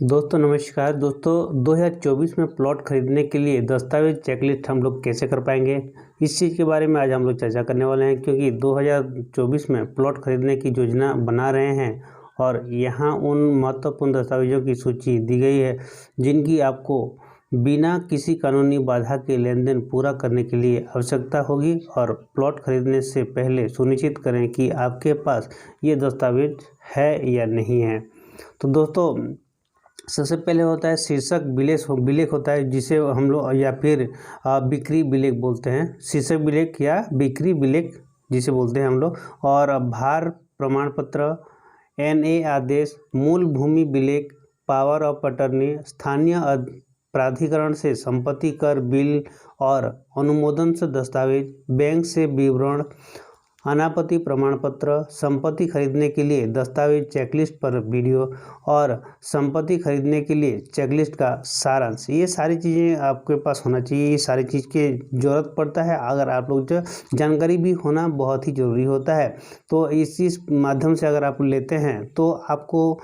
दोस्तों नमस्कार। दोस्तों 2024 में प्लॉट खरीदने के लिए दस्तावेज चेकलिस्ट हम लोग कैसे कर पाएंगे, इस चीज़ के बारे में आज हम लोग चर्चा करने वाले हैं। क्योंकि 2024 में प्लॉट खरीदने की योजना बना रहे हैं और यहाँ उन महत्वपूर्ण दस्तावेजों की सूची दी गई है जिनकी आपको बिना किसी कानूनी बाधा के लेन देन पूरा करने के लिए आवश्यकता होगी। और प्लॉट खरीदने से पहले सुनिश्चित करें कि आपके पास ये दस्तावेज है या नहीं है। तो दोस्तों सबसे पहले होता है शीर्षक बिलेख होता है, जिसे हम लोग या फिर बिक्री बिलेख बोलते हैं। शीर्षक बिलेख या बिक्री बिलेख जिसे बोलते हैं हम लोग। और भार प्रमाण पत्र, NA आदेश, मूल भूमि बिलेख, पावर ऑफ अटर्नी, स्थानीय प्राधिकरण से संपत्ति कर बिल और अनुमोदन से दस्तावेज, बैंक से विवरण, अनापत्ति प्रमाण पत्र, संपत्ति खरीदने के लिए दस्तावेज चेकलिस्ट पर वीडियो और संपत्ति खरीदने के लिए चेकलिस्ट का सारांश। ये सारी चीज़ें आपके पास होना चाहिए। ये सारी चीज़ की ज़रूरत पड़ता है। अगर आप लोग जो जानकारी भी होना बहुत ही ज़रूरी होता है। तो इस माध्यम से अगर आप लेते हैं तो आपको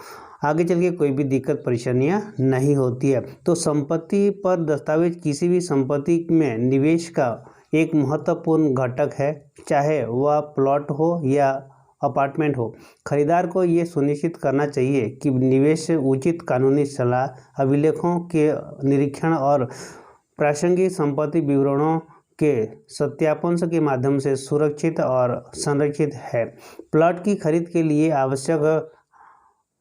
आगे चल के कोई भी दिक्कत परेशानियां नहीं होती है। तो संपत्ति पर दस्तावेज किसी भी संपत्ति में निवेश का एक महत्वपूर्ण घटक है, चाहे वह प्लॉट हो या अपार्टमेंट हो। खरीदार को ये सुनिश्चित करना चाहिए कि निवेश उचित कानूनी सलाह, अभिलेखों के निरीक्षण और प्रासंगिक संपत्ति विवरणों के सत्यापन के माध्यम से सुरक्षित और संरक्षित है। प्लॉट की खरीद के लिए आवश्यक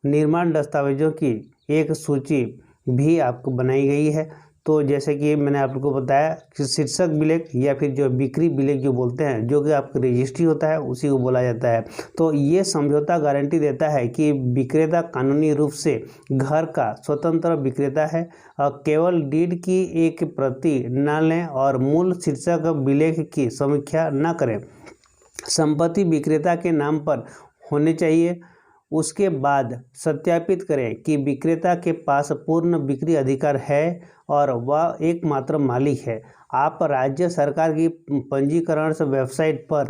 निर्माण दस्तावेजों की एक सूची भी आपको बनाई गई है। तो जैसे कि मैंने आप लोगों को बताया कि शीर्षक बिलेख या फिर जो बिक्री बिलेख जो बोलते हैं, जो कि आपका रजिस्ट्री होता है, उसी को बोला जाता है। तो ये समझौता गारंटी देता है कि विक्रेता कानूनी रूप से घर का स्वतंत्र विक्रेता है और केवल डीड की एक प्रति न लें और मूल शीर्षक बिलेख की समीक्षा न करें। संपत्ति विक्रेता के नाम पर होने चाहिए। उसके बाद सत्यापित करें कि विक्रेता के पास पूर्ण बिक्री अधिकार है और वह एकमात्र मालिक है। आप राज्य सरकार की पंजीकरण से वेबसाइट पर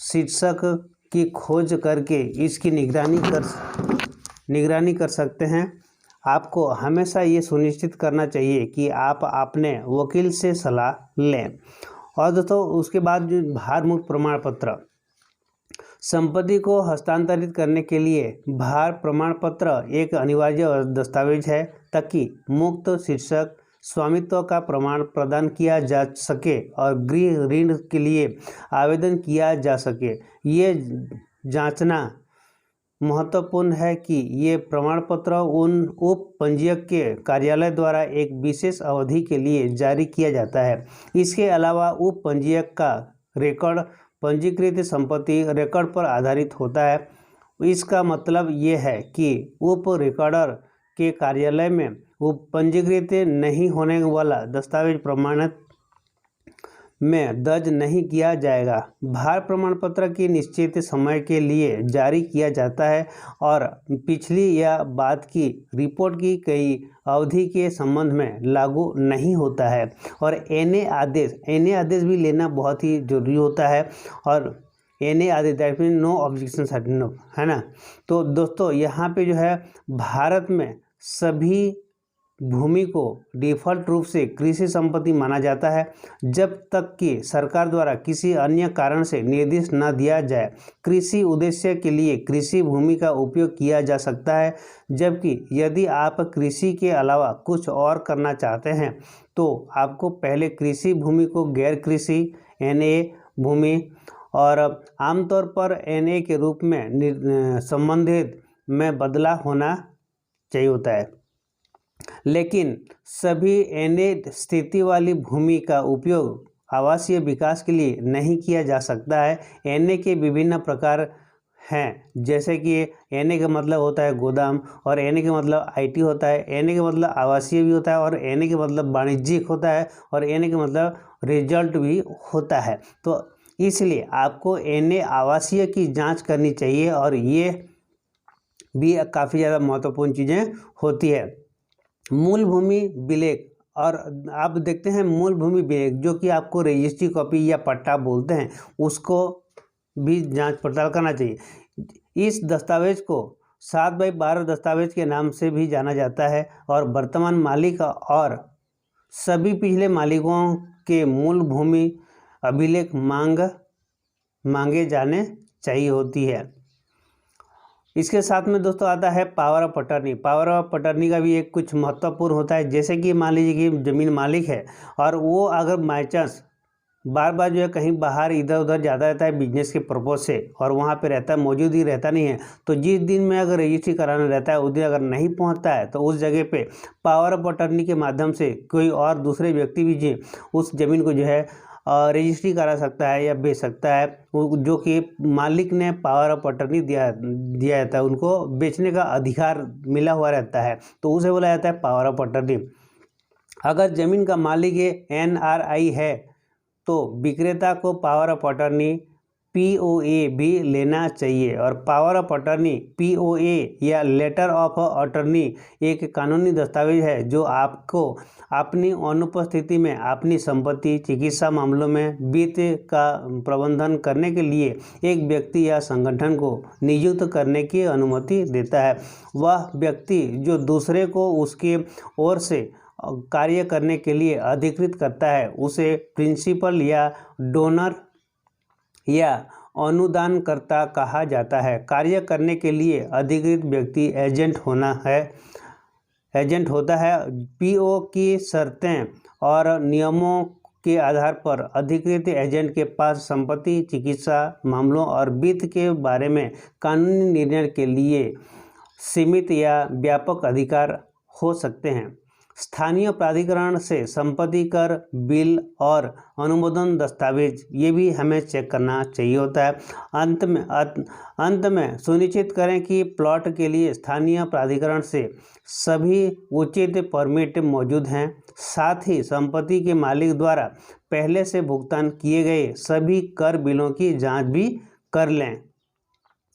शीर्षक की खोज करके इसकी निगरानी कर सकते हैं। आपको हमेशा ये सुनिश्चित करना चाहिए कि आप अपने वकील से सलाह लें। और दोस्तों उसके बाद जो भार मुक्त प्रमाण पत्र, संपत्ति को हस्तांतरित करने के लिए भार प्रमाण पत्र एक अनिवार्य दस्तावेज है, ताकि मुक्त शीर्षक स्वामित्व का प्रमाण प्रदान किया जा सके और गृह ऋण के लिए आवेदन किया जा सके। ये जांचना महत्वपूर्ण है कि ये प्रमाण पत्र उन उप पंजीयक के कार्यालय द्वारा एक विशेष अवधि के लिए जारी किया जाता है। इसके अलावा उप पंजीयक का रिकॉर्ड पंजीकृत संपत्ति रिकॉर्ड पर आधारित होता है। इसका मतलब ये है कि उप रिकॉर्डर के कार्यालय में पंजीकृत नहीं होने वाला दस्तावेज प्रमाणित में दर्ज नहीं किया जाएगा। भार प्रमाण पत्र की निश्चित समय के लिए जारी किया जाता है और पिछली या बाद की रिपोर्ट की कई अवधि के संबंध में लागू नहीं होता है। और NA आदेश भी लेना बहुत ही जरूरी होता है। और NA आदेश that mean no objection certificate, है ना। तो दोस्तों यहाँ पे जो है भारत में सभी भूमि को डिफ़ॉल्ट रूप से कृषि संपत्ति माना जाता है जब तक कि सरकार द्वारा किसी अन्य कारण से निर्देश न दिया जाए। कृषि उद्देश्य के लिए कृषि भूमि का उपयोग किया जा सकता है, जबकि यदि आप कृषि के अलावा कुछ और करना चाहते हैं तो आपको पहले कृषि भूमि को गैर कृषि NA भूमि और आमतौर पर NA के रूप में संबंधित में बदला होना चाहिए होता है। लेकिन सभी NA स्थिति वाली भूमि का उपयोग आवासीय विकास के लिए नहीं किया जा सकता है। NA के विभिन्न प्रकार हैं, जैसे कि NA का मतलब होता है गोदाम, और NA का मतलब IT होता है, NA का मतलब आवासीय भी होता है, और NA का मतलब वाणिज्यिक होता है, और NA का मतलब रिजल्ट भी होता है। तो इसलिए आपको NA आवासीय की जांच करनी चाहिए और ये भी काफ़ी ज़्यादा महत्वपूर्ण चीज़ें होती है। मूल भूमि बिलेख, और आप देखते हैं मूल भूमि बिलेख जो कि आपको रजिस्ट्री कॉपी या पट्टा बोलते हैं, उसको भी जांच पड़ताल करना चाहिए। इस दस्तावेज को 7/12 दस्तावेज के नाम से भी जाना जाता है और वर्तमान मालिक और सभी पिछले मालिकों के मूल भूमि अभिलेख मांगे जाने चाहिए होती है। इसके साथ में दोस्तों आता है power of attorney. Power of attorney का भी एक कुछ महत्वपूर्ण होता है। जैसे कि मान लीजिए कि ज़मीन मालिक है और वो अगर बाई चांस बार बार जो है कहीं बाहर इधर उधर जाता रहता है बिजनेस के पर्पज़ से और वहाँ पे रहता है, मौजूद ही रहता नहीं है, तो जिस दिन में अगर रजिस्ट्री कराना रहता है उस दिन अगर नहीं पहुँचता है तो उस जगह पे पावर ऑफ अटर्नी के माध्यम से कोई और दूसरे व्यक्ति भी जी उस ज़मीन को जो है रजिस्ट्री करा सकता है या बेच सकता है, जो कि मालिक ने पावर ऑफ अटर्नी दिया रहता है, उनको बेचने का अधिकार मिला हुआ रहता है, तो उसे बोला जाता है पावर ऑफ अटर्नी। अगर ज़मीन का मालिक ये NRI है तो विक्रेता को पावर ऑफ अटर्नी POA भी लेना चाहिए। और पावर ऑफ अटर्नी POA या लेटर ऑफ अटर्नी एक कानूनी दस्तावेज है जो आपको अपनी अनुपस्थिति में अपनी संपत्ति, चिकित्सा मामलों में वित्त का प्रबंधन करने के लिए एक व्यक्ति या संगठन को नियुक्त करने की अनुमति देता है। वह व्यक्ति जो दूसरे को उसके ओर से कार्य करने के लिए अधिकृत करता है उसे प्रिंसिपल या डोनर या अनुदानकर्ता कहा जाता है। कार्य करने के लिए अधिकृत व्यक्ति एजेंट होता है। PO की शर्तें और नियमों के आधार पर अधिकृत एजेंट के पास संपत्ति, चिकित्सा मामलों और वित्त के बारे में कानूनी निर्णय के लिए सीमित या व्यापक अधिकार हो सकते हैं। स्थानीय प्राधिकरण से संपत्ति कर बिल और अनुमोदन दस्तावेज ये भी हमें चेक करना चाहिए होता है। अंत में सुनिश्चित करें कि प्लॉट के लिए स्थानीय प्राधिकरण से सभी उचित परमिट मौजूद हैं। साथ ही संपत्ति के मालिक द्वारा पहले से भुगतान किए गए सभी कर बिलों की जांच भी कर लें।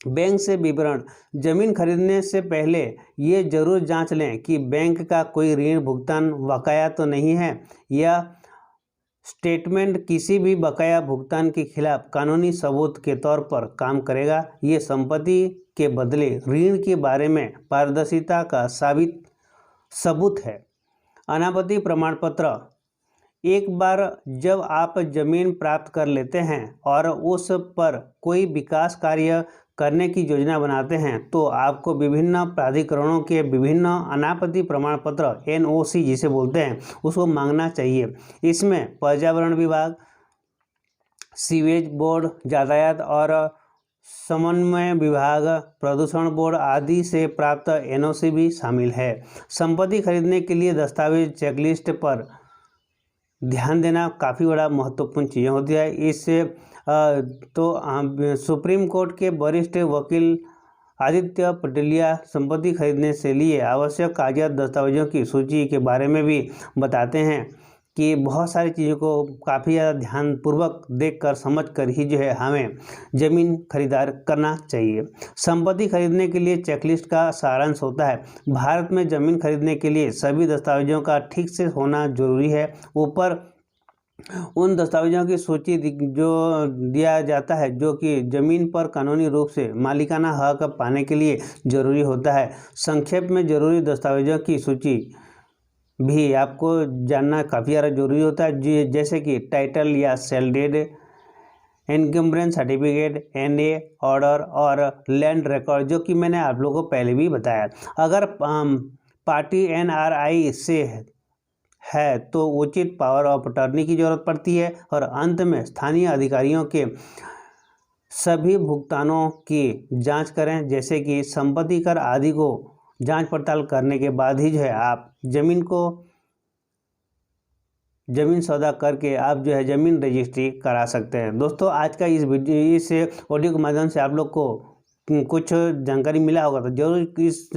बैंक से विवरण। जमीन खरीदने से पहले ये जरूर जांच लें कि बैंक का कोई ऋण भुगतान बकाया तो नहीं है या स्टेटमेंट किसी भी बकाया भुगतान के खिलाफ कानूनी सबूत के तौर पर काम करेगा। ये संपत्ति के बदले ऋण के बारे में पारदर्शिता का सबूत है। अनापत्ति प्रमाण पत्र। एक बार जब आप जमीन प्राप्त कर लेते हैं और उस पर कोई विकास कार्य करने की योजना बनाते हैं तो आपको विभिन्न प्राधिकरणों के विभिन्न अनापत्ति प्रमाण पत्र NOC जिसे बोलते हैं उसको मांगना चाहिए। इसमें पर्यावरण विभाग, सीवेज बोर्ड, यातायात और समन्वय विभाग, प्रदूषण बोर्ड आदि से प्राप्त NOC भी शामिल है। संपत्ति खरीदने के लिए दस्तावेज चेकलिस्ट पर ध्यान देना काफ़ी बड़ा महत्वपूर्ण चीज़ें होती है। इससे सुप्रीम कोर्ट के वरिष्ठ वकील आदित्य पटेलिया संपत्ति खरीदने से लिए आवश्यक कागजात दस्तावेजों की सूची के बारे में भी बताते हैं कि बहुत सारी चीज़ों को काफ़ी ज़्यादा ध्यानपूर्वक देखकर समझकर ही जो है हमें ज़मीन खरीदार करना चाहिए। संपत्ति खरीदने के लिए चेकलिस्ट का सारांश होता है। भारत में ज़मीन खरीदने के लिए सभी दस्तावेजों का ठीक से होना जरूरी है। ऊपर उन दस्तावेजों की सूची जो दिया जाता है जो कि ज़मीन पर कानूनी रूप से मालिकाना हक पाने के लिए ज़रूरी होता है। संक्षेप में ज़रूरी दस्तावेजों की सूची भी आपको जानना काफ़ी ज़्यादा जरूरी होता है, जैसे कि टाइटल या sale deed, encumbrance certificate, NA order और लैंड रिकॉर्ड, जो कि मैंने आप लोगों को पहले भी बताया। अगर पार्टी NRI से है तो उचित पावर ऑफ अटर्नी की जरूरत पड़ती है। और अंत में स्थानीय अधिकारियों के सभी भुगतानों की जांच करें, जैसे कि संपत्ति कर आदि को जांच पड़ताल करने के बाद ही जो है आप ज़मीन सौदा करके आप जो है ज़मीन रजिस्ट्री करा सकते हैं। दोस्तों आज का इस ऑडियो के माध्यम से आप लोग को कुछ जानकारी मिला होगा तो जरूर इस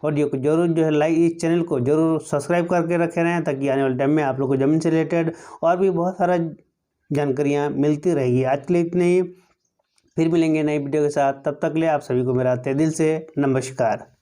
ऑडियो को जरूर जो है इस चैनल को जरूर सब्सक्राइब करके रखे रहें, ताकि आने वाले टाइम में आप लोग को ज़मीन से रिलेटेड और भी बहुत सारा जानकारियाँ मिलती रहेगी। आज के लिए इतने ही, फिर मिलेंगे नई वीडियो के साथ। तब तक के लिए आप सभी को मेरा तहे दिल से नमस्कार।